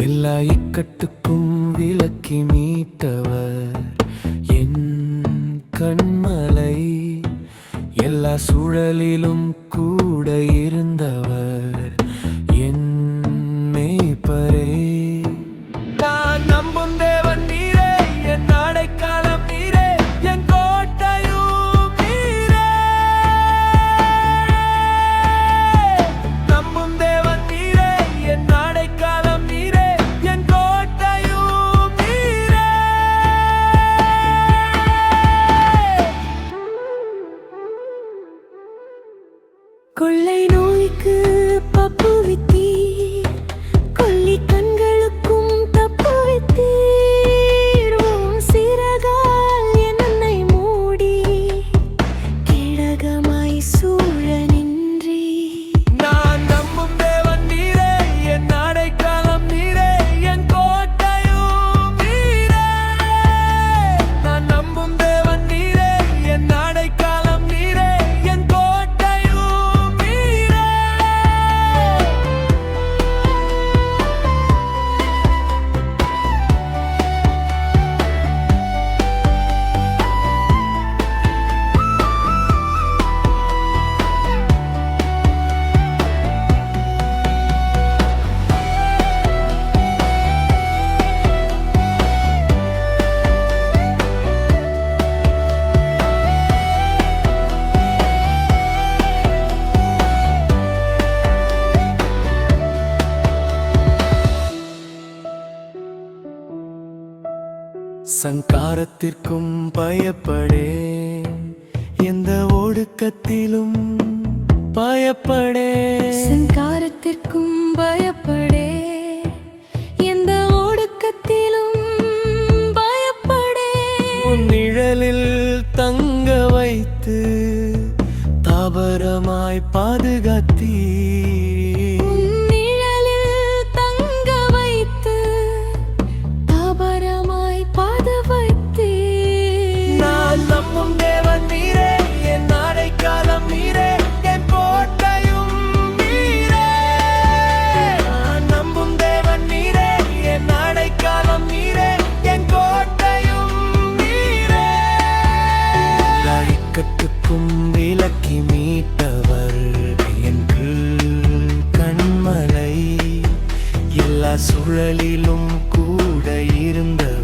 எல்லா இக்கட்டுக்கும் விலக்கி மீட்டவர் என் கண்மலை. எல்லா சூழலிலும் கூட இருந்தவர் என் மேய்ப்பரே. நான் நம்பும் தேவன் நீரே, என் அடைக்கலம் நீரே, என் கோட்டையும் நீரே. நம்பும் தேவன் நீரே, என் அடைக்கலம் நீரே, என் கோட்டையும் நீரே. கொள்ளை நோய்க்கு தப்புவித்தீர், கொல்லி கண்களுக்கும் தப்புவித்தீர். உம் சிறகால் என்னை மூடி கிழகமாய் சூழ நின்றீர். நான் நம்பும் தேவன் நீரே, என் அடைக்கலம் நீரே, என் கோட்டையும் நீரே. நான் நம்பும் தேவன் நீரே, என் அடைக்கலம் நீரே, என் கோட்டையும் நீரே. சங்காரத்திற்கும் பயப்படேன், எந்த ஒடுக்கத்திலும் பயப்படேன். சங்காரத்திற்கும் பயப்படே, எந்த ஒடுக்கத்திலும் பயப்படே. உன் நிழலில் தங்க வைத்து தாபரமாய் பாதுகாத்தீர். உன் நிழலில் தங்க வைத்து தாபரமாய் பாதுகாத்தீர். நான் நம்பும் தேவன் நீரே, என் அடைக்கலம் நீரே, என் கோட்டையும் நீரே. நான் நம்பும் தேவன் நீரே, என் அடைக்கலம் நீரே, என் கோட்டையும் நீரே. எல்லா இக்கட்டுக்கும் விலக்கி மீட்டவர் என் கண்மலை. எல்லா சூழலிலும் கூட இருந்தவர்